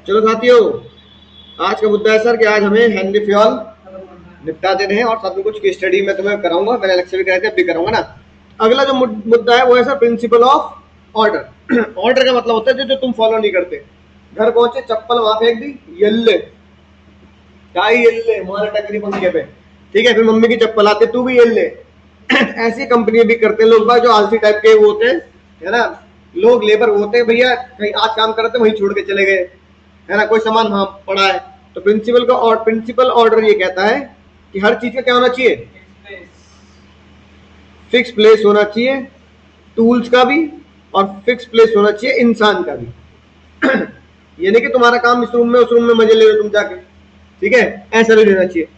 चलो साथियों, आज का मुद्दा है सर कि आज हमें हेनरी फ्योल निपटा देने हैं और साथ में कुछ केस स्टडी मैं तुम्हें कराऊंगा। मैंने लेक्चर भी कराए थे, अब भी कराऊंगा ना। अगला जो मुद्दा है वो है sir principle of order. Order का मतलब होता है जो तुम फॉलो नहीं करते। घर पहुंचे, चप्पल वहां फेंक दी, यल्ले टाई यल्ले मारा टकरी पंखे पे, ठीक है। फिर मम्मी की चप्पल आती, तू भी यल्ले। ऐसी कंपनी भी करते हैं लोग बाग जो आलसी टाइप के वो होते हैं, है ना। लोग लेबर होते हैं, भैया कहीं आज काम करते वहीं छोड़ के चले गए, है ना। कोई सामान वहां पड़ा है तो प्रिंसिपल का और प्रिंसिपल ऑर्डर ये कहता है कि हर चीज का क्या होना चाहिए, फिक्स प्लेस होना चाहिए, टूल्स का भी, और फिक्स प्लेस होना चाहिए इंसान का भी। ये नहीं कि तुम्हारा काम इस रूम में उस रूम में मजे ले लो तुम जाके, ठीक है। ऐसा नहीं रहना चाहिए,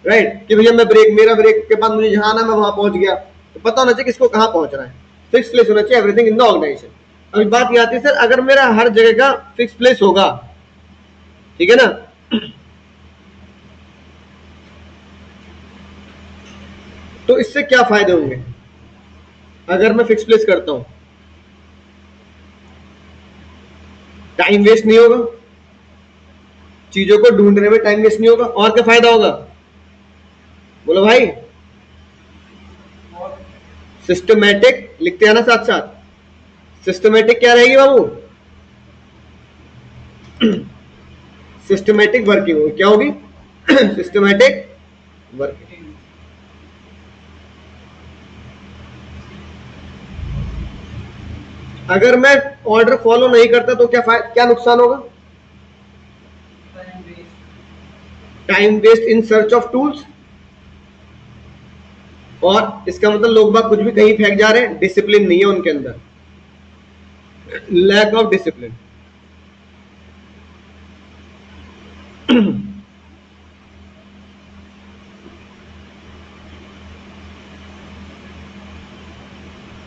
राइट। कि भैया मैं मेरा ब्रेक के बाद मुझे जहां आना मैं वहां पहुंच गया, तो पता होना चाहिए किसको कहां पहुंचना है। फिक्स प्लेस होना चाहिए एवरीथिंग इन द ऑर्गेनाइजेशन। अभी बात ये आती है सर, अगर मेरा हर जगह का फिक्स प्लेस होगा, ठीक है ना, तो इससे क्या फायदे होंगे। अगर मैं फिक्स प्लेस करता हूं, टाइम वेस्ट नहीं होगा, चीजों को ढूंढने में टाइम वेस्ट नहीं होगा, और क्या फायदा होगा बोलो भाई। सिस्टमैटिक लिखते हैं ना साथ साथ, सिस्टमैटिक क्या रहेगी बाबू, सिस्टमैटिक वर्किंग होगी। क्या होगी, सिस्टमैटिक वर्किंग। अगर मैं ऑर्डर फॉलो नहीं करता तो क्या नुकसान होगा, time waste in search of tools, और इसका मतलब लोग बाग कुछ भी कहीं फेंक जा रहे हैं, डिसिप्लिन नहीं है उनके अंदर, लैक ऑफ डिसिप्लिन।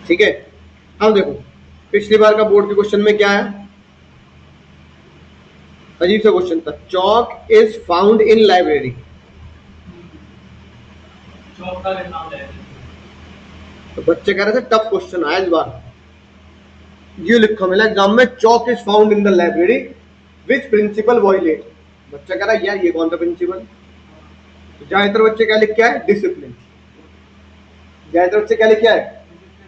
ठीक है। अब देखो पिछली बार का बोर्ड के क्वेश्चन में क्या है, अजीब सा क्वेश्चन था, चौक इज फाउंड इन लाइब्रेरी। तो बच्चे कह रहे थे टफ क्वेश्चन आया इस बार, ये लिखा मिला एग्जाम में, chalk is found in the library which principal violet. बच्चा कह रहा है यार ये कौन सा प्रिंसिपल। तो ज्यादातर बच्चे क्या लिख के आए, डिसिप्लिन। ज्यादातर बच्चे क्या लिख के आए,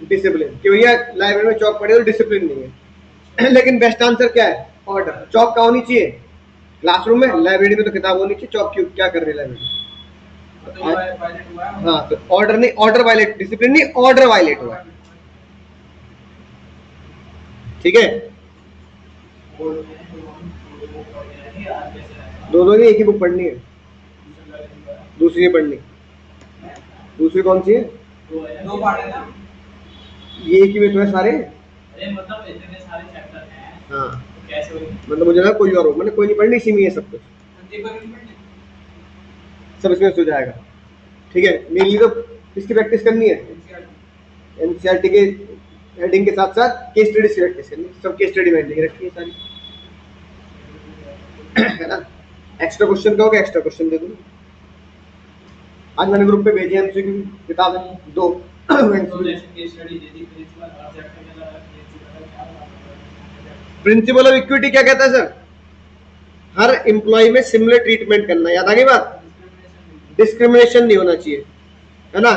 डिसिप्लिन, कि भैया लाइब्रेरी में चौक पड़े तो डिसिप्लिन नहीं है। लेकिन बेस्ट आंसर क्या है, ऑर्डर। चौक का होनी चाहिए क्लासरूम में, लाइब्रेरी में तो किताब होनी चाहिए, चौक क्यों, क्या कर रही है लाइब्रेरी। हाँ तो ऑर्डर नहीं, ऑर्डर वायलेट, डिसिप्लिन नहीं, ऑर्डर वायलेट हुआ है, ठीक है। दोनों नहीं, एक ही बुक पढ़नी है, दूसरी नहीं पढ़नी। दूसरी कौन सी है, दो पार्ट है ना, ये एक ही में तो है सारे। अरे मतलब इतने सारे चैप्टर हैं, हाँ कैसे होगी, मतलब मुझे लगा कोई और हो, मैंने कोई नहीं पढ़नी, इसी में है सब कुछ, सब इसमें हो जाएगा, ठीक है। मेनली तो किसकी प्रैक्टिस करनी है, एनसीईआरटी के हेडिंग के साथ साथ केस स्टडी की प्रैक्टिस करनी है, सब केस स्टडी में हेडिंग रखी है सारी, है ना। एक्स्ट्रा क्वेश्चन का होगा, एक्स्ट्रा क्वेश्चन दे दूंगा। आज मैंने ग्रुप पे भेजी एमसीक्यू किताबें दो। प्रिंसिपल ऑफ इक्विटी क्या कहता है सर, हर एम्प्लॉय में सिमिलर ट्रीटमेंट करना, याद आ गई बात, डिस्क्रिमिनेशन नहीं होना चाहिए, है ना।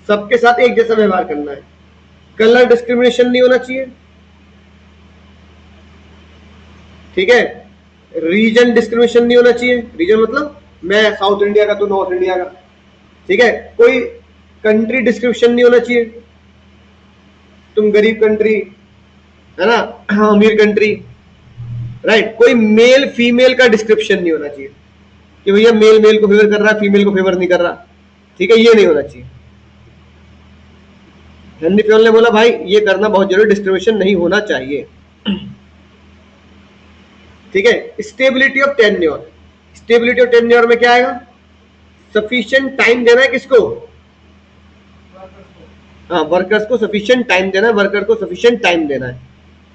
सबके साथ एक जैसा व्यवहार करना है, कलर डिस्क्रिमिनेशन नहीं होना चाहिए, ठीक है। रीजन डिस्क्रिमिनेशन नहीं होना चाहिए, रीजन मतलब मैं साउथ इंडिया का, तू नॉर्थ इंडिया का, ठीक है। कोई कंट्री डिस्क्रिप्शन नहीं होना चाहिए, तुम गरीब कंट्री, है ना, अमीर कंट्री, राइट। कोई मेल फीमेल का डिस्क्रिप्शन नहीं होना चाहिए कि भैया मेल मेल को फेवर कर रहा है, फीमेल को फेवर नहीं कर रहा, ठीक है, ये नहीं होना चाहिए। हेनरी फ्योल ने बोला भाई ये करना बहुत जरूरी, डिस्क्रिमिनेशन नहीं होना चाहिए, ठीक है। Stability of tenure, stability of tenure में क्या आएगा, सफिशिएंट टाइम देना है किसको, हाँ वर्कर्स को सफिशिएंट टाइम देना है, वर्कर को सफिशिएंट टाइम देना है,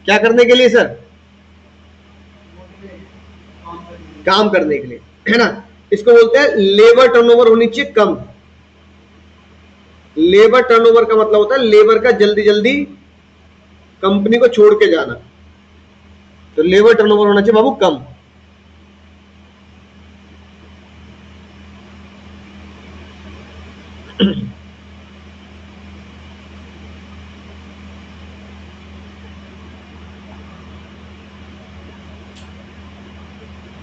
क्या करने के लिए सर, काम करने के लिए, है ना। इसको बोलते हैं लेबर टर्नओवर होनी चाहिए कम। लेबर टर्नओवर का मतलब होता है लेबर का जल्दी जल्दी कंपनी को छोड़ के जाना, तो लेबर टर्नओवर होना चाहिए बाबू कम।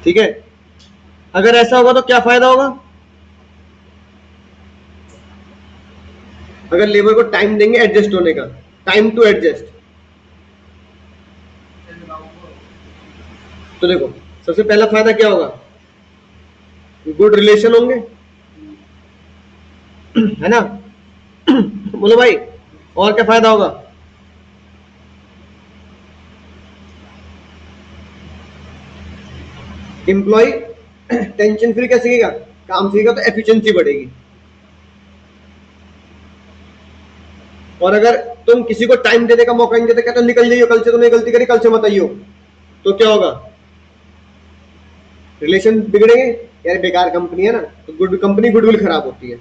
ठीक है, अगर ऐसा होगा तो क्या फायदा होगा? अगर लेबर को टाइम देंगे एडजस्ट होने का, टाइम टू एडजस्ट, तो देखो सबसे पहला फायदा क्या होगा? गुड रिलेशन होंगे, है ना? बोलो भाई, और क्या फायदा होगा? एम्प्लॉय टेंशन फ्री क्या सीखेगा? काम सीखेगा तो एफिशिएंसी बढ़ेगी। और अगर तुम किसी को टाइम देने का मौका नहीं देते, कहते निकल जाइए, कल से तुमने गलती करी, कल से मत आइयो, तो क्या होगा? रिलेशन बिगड़ेंगे, यार बेकार कंपनी है ना, तो गुड कंपनी गुडविल खराब होती है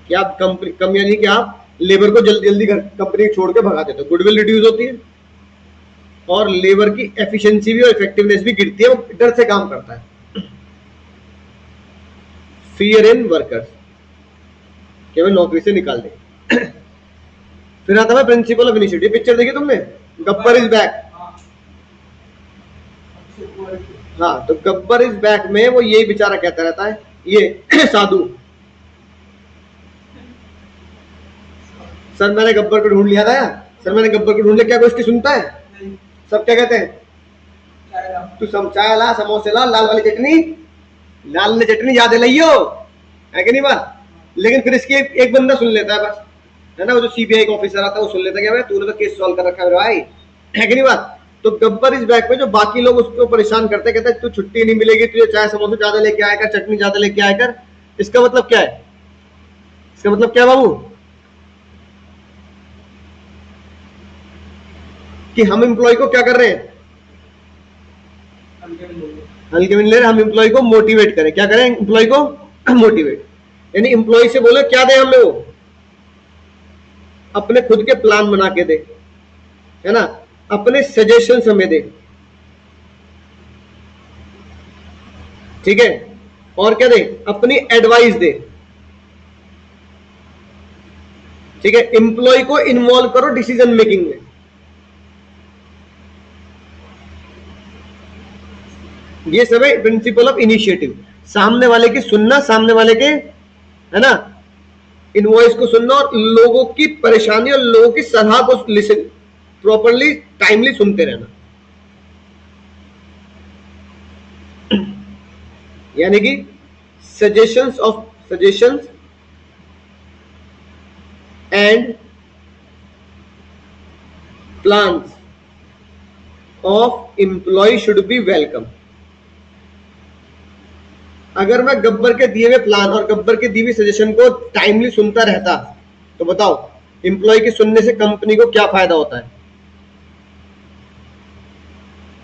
कि आप कंपनी कम, यानी कि आप लेबर को जल्दी जल्दी कंपनी छोड़ के भगा देते हो, गुडविल रिड्यूस होती है और लेबर की एफिशिएंसी भी और इफेक्टिवनेस भी गिरती है, वो डर से काम करता है। फियर इन वर्कर्स, कि हमें नौकरी से निकाल दे। फिर आता है प्रिंसिपल ऑफ इनिशिएटिव। पिक्चर देखी तुमने, गब्बर इज बैक। हाँ, तो गब्बर इज बैक में वो यही बेचारा कहता रहता है, ये साधु, सर मैंने गब्बर को ढूंढ लिया था, सर मैंने गब्बर को ढूंढ लिया। क्या कोई इसकी सुनता है? सब क्या कहते हैं? तू चाय ला, समोसे ला, लाल वाली चटनी, लाल वाली चटनी याद लाइयो, है कि नहीं बात? लेकिन फिर इसकी एक बंदा सुन लेता है बस, है ना, वो जो सीबीआई का ऑफिसर आता है वो सुन लेता है कि भाई तूने तो केस सॉल्व कर रखा है भाई, है कि नहीं बात? तो गब्बर इस बैक में जो बाकी लोग उसको परेशान करते, कहते हैं तू छुट्टी नहीं मिलेगी, तुझे चाय समोसे ज्यादा लेके आया कर, चटनी ज्यादा लेके आया कर। इसका मतलब क्या है? इसका मतलब क्या बाबू? कि हम एम्प्लॉय को क्या कर रहे हैं? हल्के में ले रहे, हम एम्प्लॉय को मोटिवेट करें। क्या करें? एम्प्लॉय को मोटिवेट, यानी एम्प्लॉय से बोले क्या दे हमें, वो अपने खुद के प्लान बना के दे, है ना, अपने सजेशंस हमें दे, ठीक है, और क्या दे? अपनी एडवाइस दे, ठीक है। एम्प्लॉय को इन्वॉल्व करो डिसीजन मेकिंग में। ये सब है प्रिंसिपल ऑफ इनिशिएटिव। सामने वाले की सुनना, सामने वाले के, है ना, इनवॉइस को सुनना और लोगों की परेशानी और लोगों की सलाह को लिसन प्रॉपरली, टाइमली सुनते रहना, यानी कि suggestions and plans of employ should be welcome. अगर मैं गब्बर के दिए हुए प्लान और गब्बर के दिए हुए सजेशन को टाइमली सुनता रहता, तो बताओ एम्प्लॉय के सुनने से कंपनी को क्या फायदा होता है?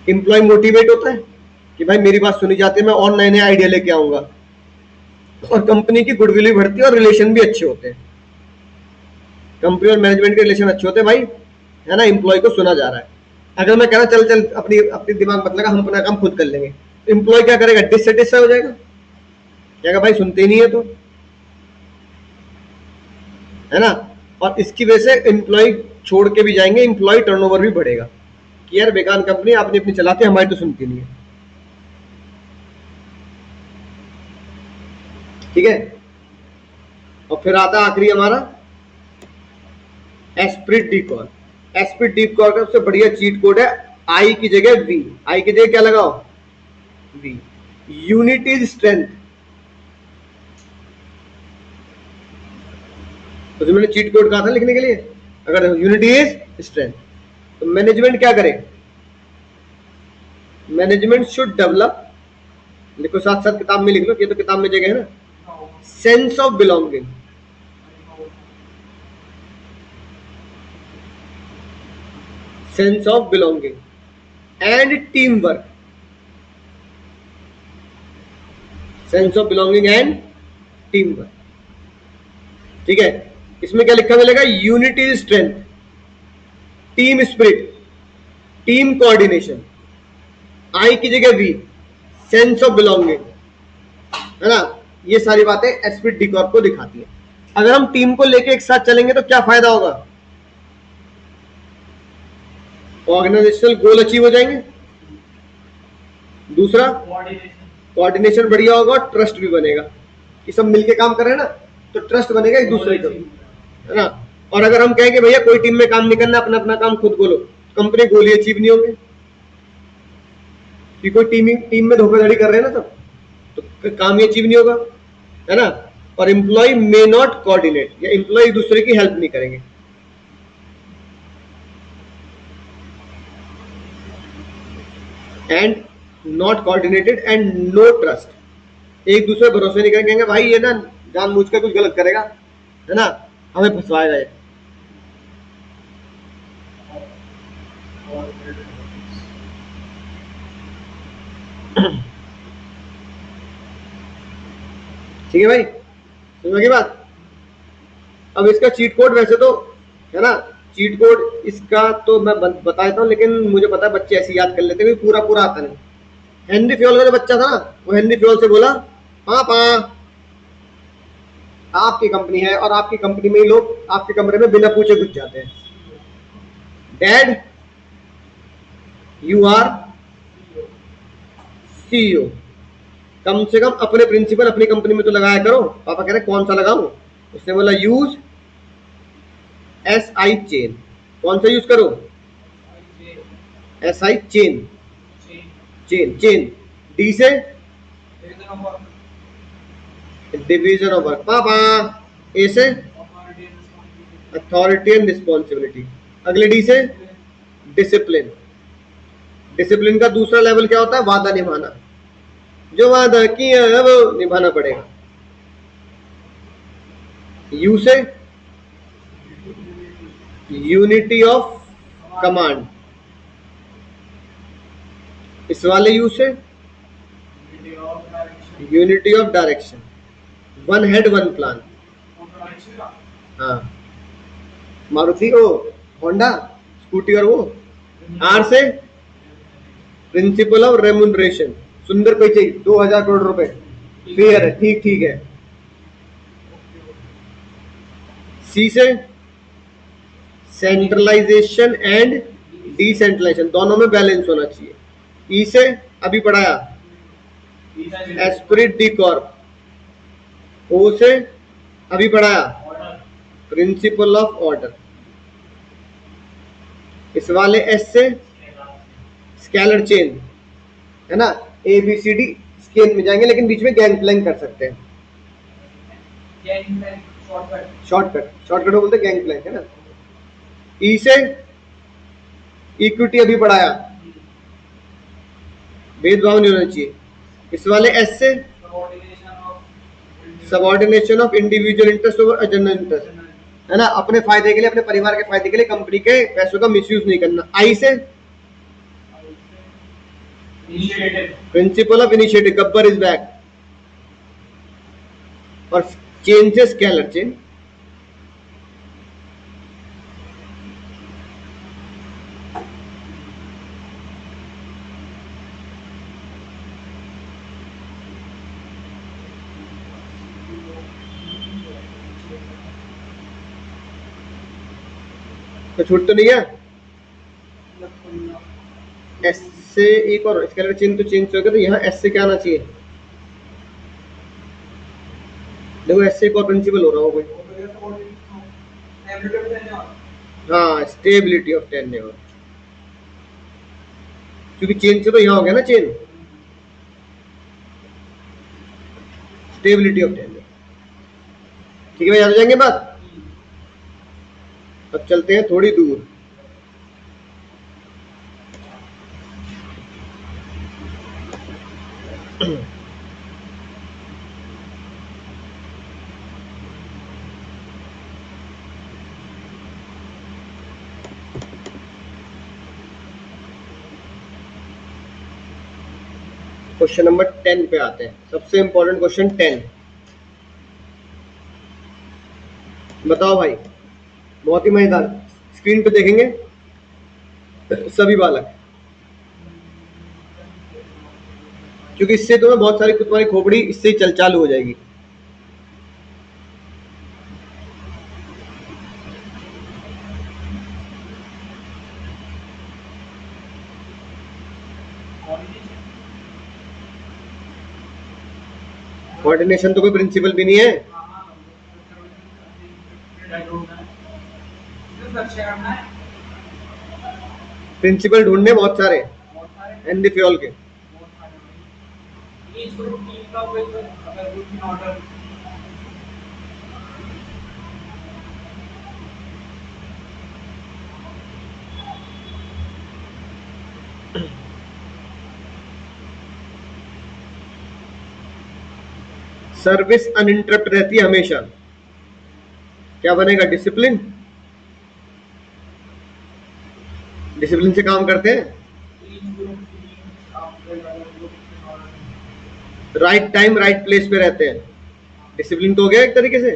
एम्प्लॉय मोटिवेट होता है कि भाई मेरी बात सुनी जाती है, मैं और नए नए आइडिया लेके आऊंगा, और कंपनी की गुडविल भी बढ़ती है और रिलेशन भी अच्छे होते हैं, कंपनी और मैनेजमेंट के रिलेशन अच्छे होते हैं भाई, है ना, एम्प्लॉय को सुना जा रहा है। अगर मैं कह रहा चल चल अपनी अपनी दिमाग मत लगा, हम अपना काम खुद कर लेंगे, एम्प्लॉय क्या करेगा? डिससेटिस्फाई हो जाएगा, क्या भाई सुनते ही नहीं है, तो है ना। और इसकी वजह से एम्प्लॉय छोड़ के भी जाएंगे, एम्प्लॉय टर्नओवर भी बढ़ेगा कि यार बेकार कंपनी, आपने अपनी चलाते, हमारी तो सुनती नहीं है, ठीक है। और फिर आता आखिरी हमारा esprit de corps. Esprit de corps का सबसे बढ़िया चीट कोड है, आई की जगह वी। आई की जगह क्या लगाओ? वी। Unity is strength. तो जो मैंने चीट कोड कहा था लिखने के लिए, अगर यूनिटी इज स्ट्रेंथ, तो मैनेजमेंट क्या करे? मैनेजमेंट शुड डेवलप, लिखो साथ साथ किताब में लिख लो, ये तो किताब में जगह है ना, sense of belonging, sense of belonging and team work, sense of belonging and team work, ठीक है। इसमें क्या लिखा मिलेगा? Unity strength, team spirit, team coordination, I की जगह वी, सेंस ऑफ बिलोंगिंग, है ना, ये सारी बातें एस्प्रिट डी कॉर्प को दिखाती है। अगर हम टीम को लेके एक साथ चलेंगे तो क्या फायदा होगा? ऑर्गेनाइजेशनल गोल अचीव हो जाएंगे, दूसरा कोऑर्डिनेशन। कोऑर्डिनेशन बढ़िया होगा और ट्रस्ट भी बनेगा कि सब मिलके काम कर रहे हैं ना, तो ट्रस्ट बनेगा एक दूसरे को, है ना। और अगर हम कहें कि भैया कोई टीम में काम नहीं करना, अपना अपना काम खुद बोलो, कंपनी गोल ही अचीव नहीं होंगे कि कोई टीम में धोखाधड़ी कर रहे हैं ना सब, तो काम ही अचीव नहीं होगा, है ना। और एम्प्लॉय मे नॉट कोऑर्डिनेट, या एम्प्लॉय एक दूसरे की हेल्प नहीं करेंगे। And not coordinated and no trust, एक दूसरे भरोसे नहीं करेंगे, भाई ये ना जानबूझ कर कुछ गलत करेगा, है ना, हमें फंसवाएगा ये। ठीक है भाई, समझ की बात। अब इसका चीट कोड वैसे तो है ना, चीट कोड इसका तो मैं बता देता हूँ, लेकिन मुझे पता है बच्चे ऐसे याद कर लेते हैं, पूरा पूरा आता नहीं। हेनरी फ्योल का जो बच्चा था ना, वो हेनरी फ्योल से बोला, पापा आपकी कंपनी है और आपकी कंपनी में ही लोग आपके कमरे में बिना पूछे घुस जाते हैं। डैड यू आर सीईओ, कम से कम अपने प्रिंसिपल अपनी कंपनी में तो लगाया करो। पापा कह रहे कौन सा लगाऊं? उसने बोला यूज SI चेन। कौन सा यूज करो? SI chain, chain chain. D से डिवीजन ऑफ वर्क। पापा ए से अथॉरिटी एंड रिस्पॉन्सिबिलिटी। अगले डी से डिसिप्लिन। डिसिप्लिन का दूसरा लेवल क्या होता है? वादा निभाना, जो वादा किया है वो निभाना पड़ेगा। यू से यूनिटी ऑफ कमांड। इस वाले यू से unity of direction, one head one plan. हाँ, मारुति ओ होंडा स्कूटी और वो। आर से प्रिंसिपल ऑफ रेम्यूनरेशन, सुंदर पिचाई 2000 करोड़ रुपए, फेयर है, ठीक ठीक है। सी से सेंट्रलाइजेशन एंड डिसेंट्रलाइजेशन, दोनों में बैलेंस होना चाहिए। ई से अभी पढ़ाया एस्पिरिट डी कॉर्प। ओ से अभी पढ़ाया प्रिंसिपल ऑफ ऑर्डर। इस वाले एस से स्केलर चेन, है ना, ABCD स्केल में जाएंगे, लेकिन बीच में गैंग प्लैंक कर सकते हैं। शॉर्टकट बोलते गैंग प्लैंक, है ना। ई से इक्विटी अभी पढ़ाया, भेदभाव नहीं होना चाहिए। इस वाले एस से subordination of individual interest over general interest, है ना, अपने फायदे के लिए, अपने परिवार के फायदे के लिए कंपनी के पैसों का मिसयूज नहीं करना। आई से principal of initiative, Gabbar is back. और चेन से स्केलर चेन। तो छूट तो नहीं है। एस से एक और स्केलर चेन तो चेंज हो गया, तो यहाँ एस से क्या आना चाहिए? देखो एस से एक और प्रिंसिपल हो रहा हो कोई। हाँ, स्टेबिलिटी ऑफ टेन्योर, क्योंकि चेन से तो यहाँ हो गया ना चेन, स्टेबिलिटी ऑफ टेन्योर। ठीक है, याद हो जाएंगे बात। अब चलते हैं थोड़ी दूर। क्वेश्चन नंबर 10 पे आते हैं, सबसे इंपॉर्टेंट क्वेश्चन 10। बताओ भाई, बहुत ही मजेदार। स्क्रीन पे देखेंगे सभी बालक, क्योंकि इससे तुम्हें बहुत सारी तुम्हारी खोपड़ी इससे ही चालू हो जाएगी। कोऑर्डिनेशन तो कोई प्रिंसिपल भी नहीं है। प्रिंसिपल ढूंढने बहुत सारे एंड फ्यूल के। सर्विस अनइंटरप्ट रहती है हमेशा। क्या बनेगा? डिसिप्लिन। डिसिप्लिन से काम करते हैं। राइट टाइम राइट प्लेस पे रहते हैं। डिसिप्लिन तो हो गया एक तरीके से।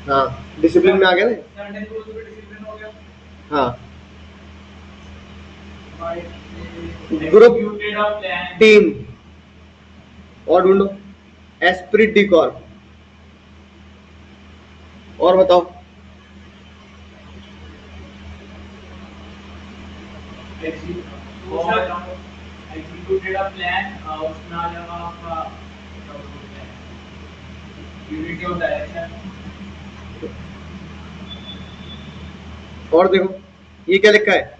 हाँ, डिसिप्लिन में आ गया ना। हाँ, ग्रुप, टीम, और ढूंढो। Esprit D Corp. और बताओ। एग्जीक्यूटेड अ प्लान, उसमें आ जाएगा आपका यूनिटी ऑफ डायरेक्शन। और देखो ये क्या लिखा है?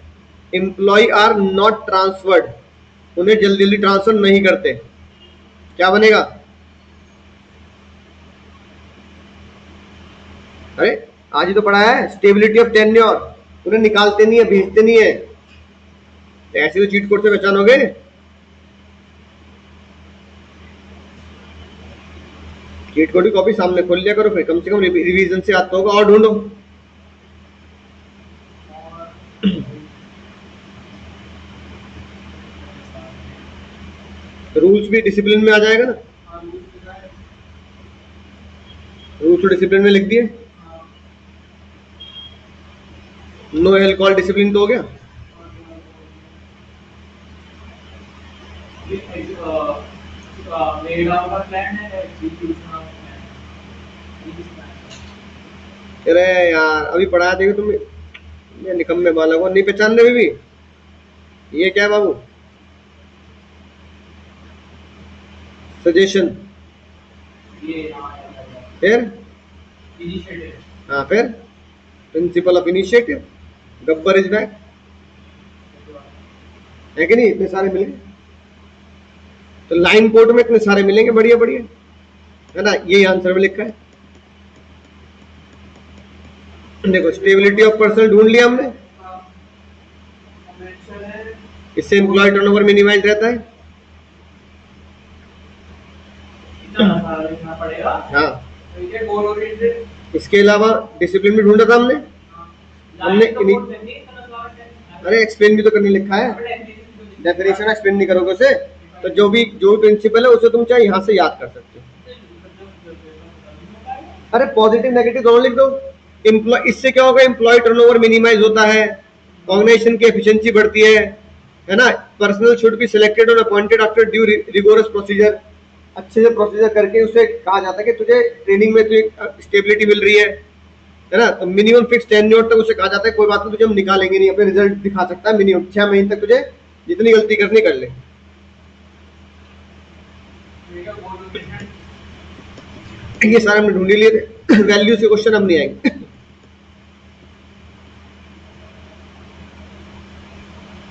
Employ are not transferred. उन्हें जल्दी जल्दी ट्रांसफर नहीं करते। क्या बनेगा? अरे आज ही तो पढ़ा है, स्टेबिलिटी ऑफ टेन्योर। उन्हें निकालते नहीं है, भेजते नहीं है। ऐसे तो चीट कोड से पहचानोगे। चीट कोड की कॉपी सामने खोल लिया करो, फिर कम से कम रिवीजन से आता होगा। और ढूंढो। रूल्स भी डिसिप्लिन में आ जाएगा ना। रूल्स तो डिसिप्लिन में लिख दिए। नो अल्कोहल डिसिप्लिन तो हो गया। अरे यार अभी पढ़ाया देखो तुम। ये निकम्मे बालक हो, नहीं पहचानने में भी। ये क्या है बाबू? सजेशन। फिर हाँ, फिर principal of initiative. Gabbar is back. है कि नहीं? इतने सारे मिलेंगे तो लाइन कोड में इतने सारे मिलेंगे, बढ़िया बढ़िया, है ना। यही आंसर में लिखा है। देखो स्टेबिलिटी ऑफ पर्सन ढूंढ लिया हमने। इससे एम्प्लॉय टर्नओवर मिनिमाइज रहता है। हाँ, इसके अलावा डिसिप्लिन भी ढूंढा था हमने। अरे एक्सप्लेन भी तो करने लिखा है। डेफिनेशन एक्सप्लेन नहीं करोगे उसे तो जो भी प्रिंसिपल है उसे तुम चाहे यहाँ से याद कर सकते हो। अरे पॉजिटिव नेगेटिव दोनों लिख दो। एम्प्लॉय, इससे क्या होगा? एम्प्लॉय टर्नओवर मिनिमाइज होता है, ऑर्गेनाइजेशन की एफिशिएंसी बढ़ती है ना। पर्सनल शुड बी सिलेक्टेड और appointed after due rigorous procedure. अच्छे से प्रोसीजर करके उसे कहा जाता है कि तुझे ट्रेनिंग में तुझे स्टेबिलिटी मिल रही है ना। तो मिनिमम फिक्स टेन्योर तक उसे कहा जाता है कोई बात नहीं, तुझे हम निकालेंगे नहीं, अपने रिजल्ट दिखा सकता है मिनिमम 6 महीने तक, तुझे जितनी गलती करनी कर ले। ये सारे हमने ढूंढ लिए थे। वैल्यू से क्वेश्चन अब नहीं आएंगे।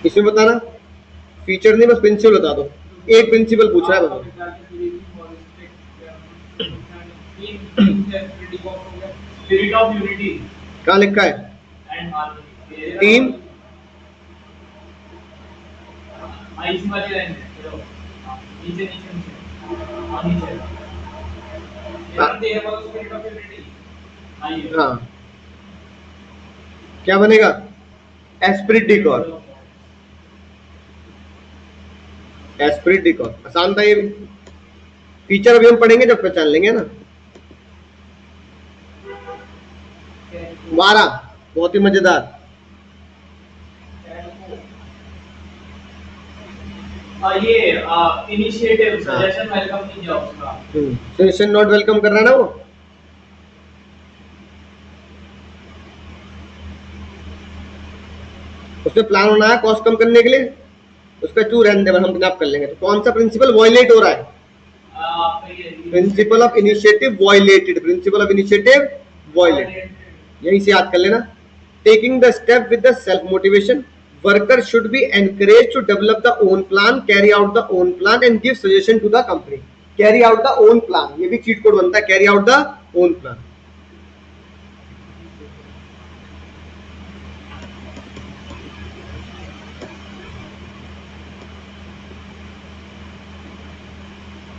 इसमें बताना फीचर नहीं, बस प्रिंसिपल बता दो। एक प्रिंसिपल पूछ रहा है बस। कहाँ लिखा है? टीम। हाँ, क्या बनेगा? Esprit D Corp. Esprit D Corp आसान था ये भी। फीचर अभी हम पढ़ेंगे जब पहचान लेंगे ना। 12 बहुत ही मजेदार। ये इनिशिएटिव सजेशन वेलकम कीजिए उसका। सजेशन नॉट वेलकम कर रहा है ना वो। उसमें प्लान होना है कॉस्ट कम करने के लिए। उसका टू रहने दे, हम अपने आप कर लेंगे। तो कौन सा प्रिंसिपल वायलेट हो रहा है? Principle of initiative violated, principle of initiative violated, यहीं से याद कर लेना। Taking the step with the self motivation, worker should be encourage to develop the own plan, carry out the own plan and give suggestion to the company. Carry out the own plan, ये भी cheat code बनता है, carry out the own plan.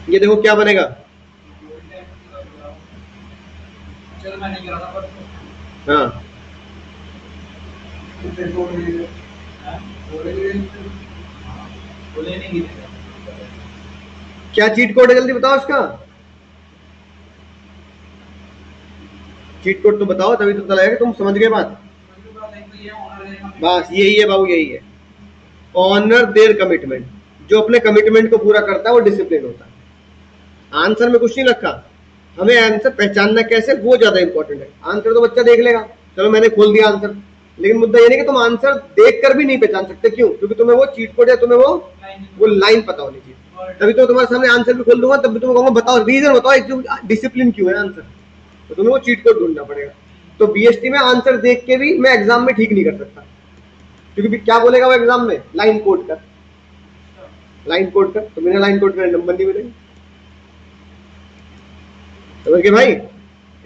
ये देखो क्या बनेगा, हाँ क्या चीट कोड है, जल्दी बताओ इसका चीट कोड तो बताओ, तभी तो पता लगेगा तुम समझ गए बात। बस यही है बाबू, यही है। ऑनर देयर कमिटमेंट, जो अपने कमिटमेंट को पूरा करता है वो डिसिप्लिन होता है। आंसर में कुछ नहीं रखा, हमें आंसर पहचानना कैसे वो ज्यादा इंपॉर्टेंट है। आंसर तो बच्चा देख लेगा, चलो मैंने खोल दिया आंसर, लेकिन मुद्दा ये नहीं कि तुम आंसर देखकर भी नहीं पहचान सकते। क्यों? क्योंकि तुम्हें वो चीट कोड है, तुम्हें वो लाइन पता होनी चाहिए। तभी तो तुम्हारे सामने आंसर भी खोल दूंगा, तब भी तुम्हें कहूंगा बताओ रीजन बताओ, डिसिप्लिन क्यों है आंसर, तो तुम्हें वो चीट कोड ढूंढना पड़ेगा। तो बीएसटी में आंसर देख के भी मैं एग्जाम में ठीक नहीं कर सकता, क्योंकि क्या बोलेगा वो एग्जाम में, लाइन कोड कर, लाइन कोड कर, तो बिना लाइन कोड कर नंबर नहीं मिलेगा। समझ गए भाई?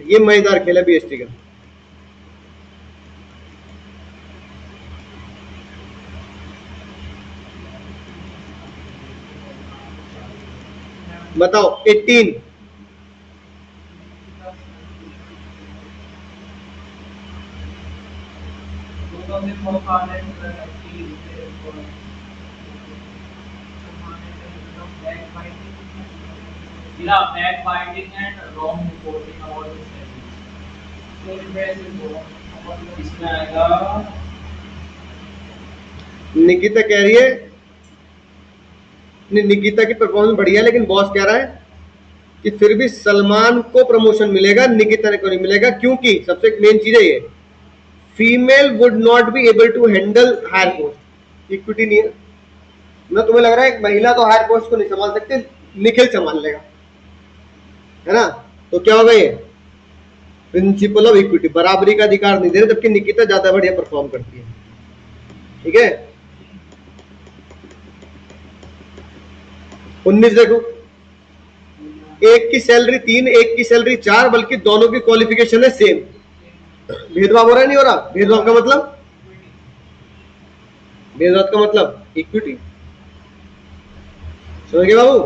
ये मजेदार खेल है बीएसटी का। बताओ 18, backbiting and wrong reporting about the service. इसमें आएगा, निकिता कह रही है निकिता की परफॉर्मेंस बढ़िया है, लेकिन बॉस कह रहा है कि फिर भी सलमान को प्रमोशन मिलेगा, निकिता को नहीं मिलेगा, क्योंकि सबसे मेन चीज है ये, female would not be able to handle higher post, equity नहीं है ना। तुम्हें लग रहा है एक महिला तो हायर पोस्ट को नहीं संभाल सकते, निखिल संभाल लेगा, है ना? तो क्या होगा ये, प्रिंसिपल ऑफ इक्विटी, बराबरी का अधिकार नहीं दे रहे, जबकि निकिता ज्यादा बढ़िया परफॉर्म करती है। ठीक है, 19 देखो, एक की सैलरी 3, एक की सैलरी 4, बल्कि दोनों की क्वालिफिकेशन है सेम। भेदभाव हो रहा है, नहीं हो रहा? भेदभाव का मतलब, भेदभाव का मतलब इक्विटी। समझ गए बाबू?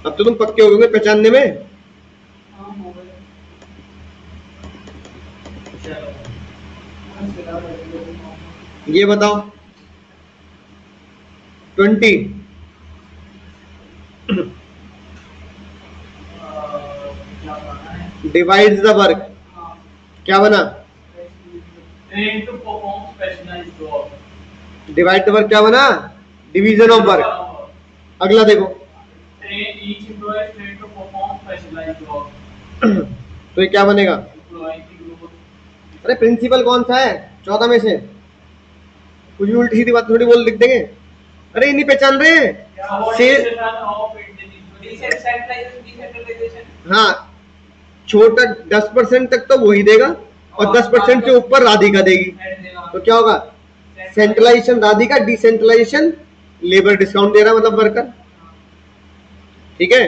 अब तो तुम पक्के हो गए पहचानने में। ये बताओ 20, डिवाइड्स द वर्क, क्या बना? trained to perform specialized job. Divide the work क्या बना? Division of work. अगला देखो, Train each employee is trained to perform specialized job. तो ये क्या बनेगा? Employee की growth. अरे प्रिंसिपल कौन सा है 14 में से? कुछ भी उल्टी सीधी बात थोड़ी बोल लिख देंगे। अरे ये नहीं पहचान रहे हैं। हाँ, छोटा 10% तक तो वही देगा और 10% से ऊपर राधिका देगी, तो क्या होगा? Centralisation Radhika, decentralisation labour, discount दे रहा मतलब वर्कर। ठीक है,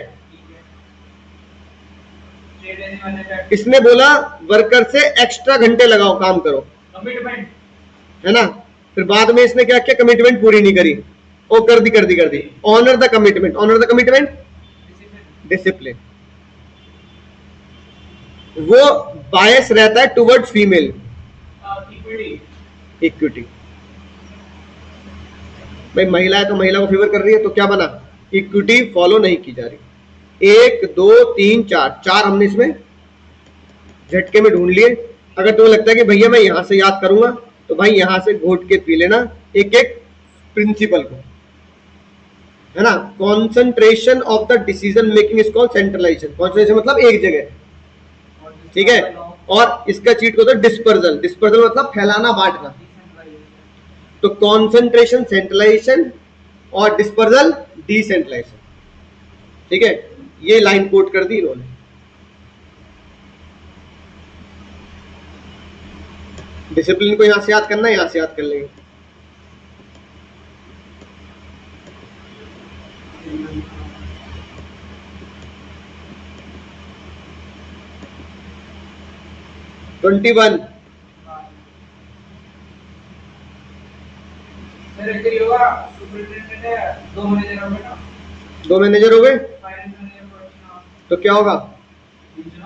इसने बोला वर्कर से एक्स्ट्रा घंटे लगाओ, काम करो, कमिटमेंट है ना? फिर बाद में इसने क्या किया? कमिटमेंट पूरी नहीं करी, ओ कर दी। Honour the commitment, discipline. वो बायस रहता है टुवर्ड्स फीमेल, इक्विटी। भाई महिला है तो महिला को फेवर कर रही है, तो क्या बना? इक्विटी फॉलो नहीं की जा रही। 1 2 3 4 हमने इसमें झटके में ढूंढ लिए। अगर तुम्हें लगता है कि भैया मैं यहां से याद करूंगा, तो भाई यहां से घोट के पी लेना एक एक प्रिंसिपल को, है ना? Concentration of the decision making is called centralisation. Concentration मतलब एक जगह, ठीक है। और इसका चीट को तो डिस्पर्जल मतलब फैलाना, बांटना। तो कॉन्सेंट्रेशन सेंट्रलाइजेशन और डिस्पर्सल डिसेंट्रलाइजेशन। ठीक है, ये लाइन कोट कर दी इन्होंने। डिसिप्लिन को यहां से याद करना है, यहां से याद कर लेंगे। ट्वेंटी वन सर एक्चुअली होगा सुपरिटेंडेंट है, दो मैनेजर होंगे ना, दो मैनेजर हो गए, फाइनेंस मैनेजर प्रोडक्शन तो क्या होगा? डिवीजन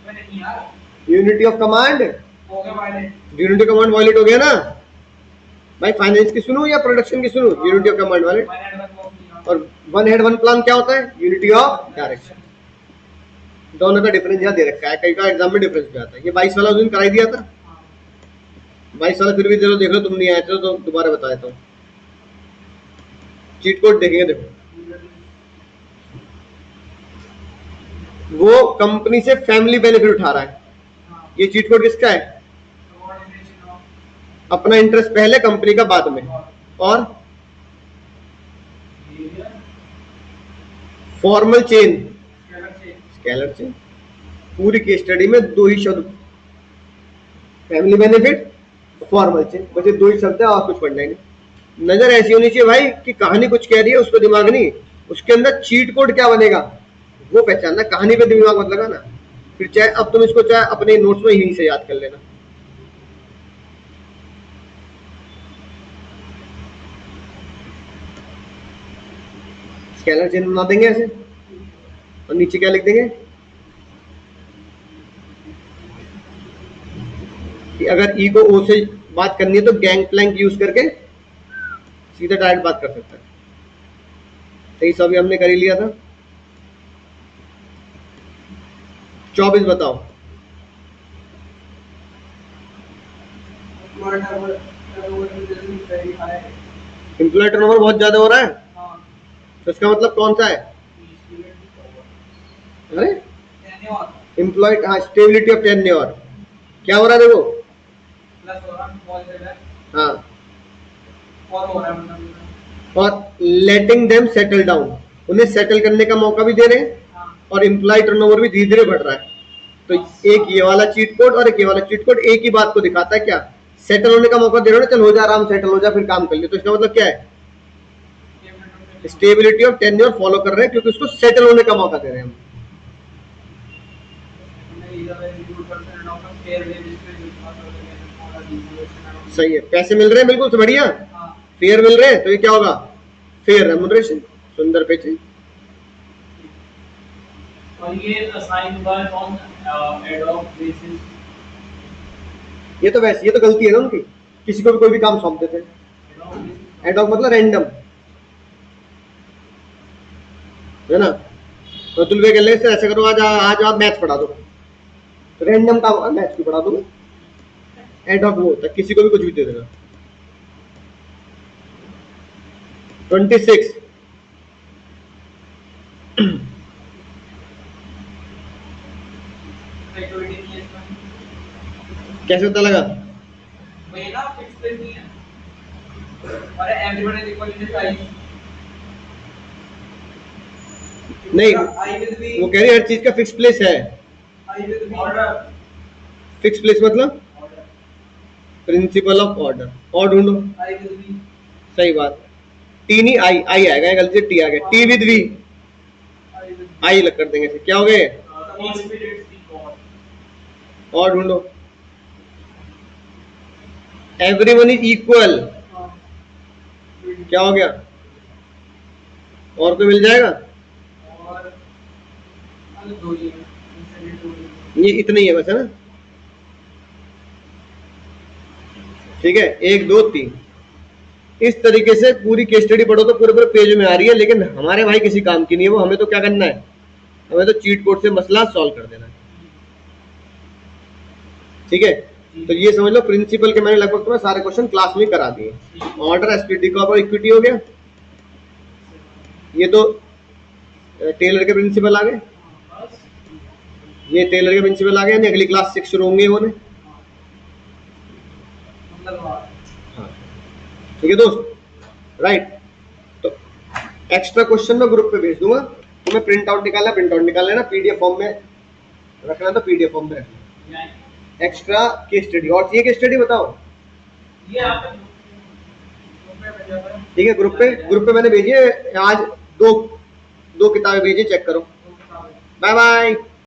मैंने नहीं यार यूनिटी ऑफ कमांड, हो गया violate, unity of command violate हो गया ना भाई। फाइनेंस की सुनो या प्रोडक्शन की सुनो? Unity of command violate. Finance का वर्क नहीं और वन हेड वन प्लान क्या होता है? Unity of direction. दोनों का डिफरेंस यहाँ दे रखा है, कई का एग्जाम में डिफरेंस भी आता है। ये 22 वाला उस दिन कराई दिया था, 22 वाला फिर भी चलो देख लो, तुम नहीं आए थे तो दोबारा बता देता हूँ। चीट कोड देखेंगे, देखो वो कंपनी से फैमिली बेनिफिट उठा रहा है। ये चीट कोड किसका है? अपना इंटरेस्ट पहले, कंपनी का बाद में। और फॉर्मल चेन, स्केलर चेन। पूरी केस स्टडी में दो ही शब्द, फैमिली बेनिफिट, फॉर्मल चेन, बस ये दो ही शब्द है और कुछ पढ़ना ही नहीं। नजर ऐसी होनी चाहिए भाई कि कहानी कुछ कह रही है, उस पर दिमाग नहीं, उसके अंदर चीट कोड क्या बनेगा वो पहचानना, कहानी पे दिमाग मत लगाना। फिर चाहे अब तुम इसको चाहे अपने नोट्स में यहीं से याद कर लेना। स्केलर चेन बना देंगे ऐसे, और नीचे क्या लिख देंगे कि अगर ई को ओ से बात करनी है तो गैंग प्लैंक यूज करके सीधा डायरेक्ट बात कर सकता है। सही, सभी हमने कर ही लिया था। 24 बताओ। एम्प्लॉय टर्नओवर बहुत ज्यादा हो रहा है, तो इसका मतलब कौन सा है? अरे एम्प्लॉय, हाँ, स्टेबिलिटी ऑफ टेन्योर क्या हो रहा है? देखो हाँ, और लेटिंग देम सेटल डाउन, उन्हें सेटल करने का मौका भी दे रहे हैं, और एम्प्लॉय टर्नओवर भी धीरे धीरे बढ़ रहा है। तो एक ये वाला चीट कोड और एक ये वाला चीट कोड एक ही बात को दिखाता है, क्या? सेटल होने का मौका दे रहे हो ना, चल हो जा, आराम सेटल हो जा, फिर काम कर लियो। तो इसका मतलब क्या है? स्टेबिलिटी ऑफ टेन्योर फॉलो कर रहे हैं, क्योंकि उसको सेटल होने का मौका दे रहे हैं हम। सही है, पैसे मिल रहे हैं, बिल्कुल बढ़िया, फेयर मिल रहे हैं, तो ये क्या होगा? Fair remuneration. सुंदर पेचे। और ये assign work on ad hoc basis, ये तो वैसे, ये तो गलती है ना उनकी, किसी को भी कोई भी काम सौंप देते हैं। एड हॉक मतलब रैंडम, है ना? तो तुलवे कर ले, ऐसा करो, आज आज आप मैथ पढ़ा दो, तो रैंडम काम मैथ की पढ़ा दो। एड हॉक वो होता है किसी को भी कुछ भी दे देना। 26 कैसे पता लगा? वही ना, फिक्स प्लेस नहीं है, अरे everyone is equal in size नहीं, वो कह रही है हर चीज का फिक्स प्लेस है। ऑर्डर, फिक्स प्लेस मतलब प्रिंसिपल ऑफ ऑर्डर। और ढूंढो, सही बात। टी नहीं, आई, आई आएगा, गलती से टी आ गया। टी विद वी, आई लग कर देंगे, क्या हो गए? और ढूंढो, एवरीवन इज इक्वल, क्या हो गया? और कोई मिल जाएगा? ये इतना ही है बस, है ना? ठीक है, 1 2 3 इस तरीके से पूरी केस स्टडी पढ़ो तो पूरे पूरे पेज में आ रही है, लेकिन हमारे भाई किसी काम की नहीं है वो। हमें तो क्या करना है? हमें तो चीट कोड से मसला सॉल्व कर देना है। ठीक है, तो ये समझ लो प्रिंसिपल के मैंने लगभग तुम्हें सारे क्वेश्चन क्लास में करा दिए। ऑर्डर, एसपीटी का और इक्विटी हो गया। ये तो टेलर के प्रिंसिपल आ गए, ये टेलर के प्रिंसिपल आ गए, यानी अगली क्लास 6 शुरू होंगे वो। हाँ, ठीक है दोस्त, राइट। तो एक्स्ट्रा क्वेश्चन मैं ग्रुप पे भेज दूंगा, तुम्हें प्रिंट आउट निकाल लेना, पीडीएफ फॉर्म में रखना तो पीडीएफ फॉर्म में रखना। एक्स्ट्रा केस स्टडी और चाहिए केस स्टडी बताओ, ये आप ठीक है ग्रुप पे मैंने भेजी है आज, दो किताबें भेजी, चेक करो। Bye bye.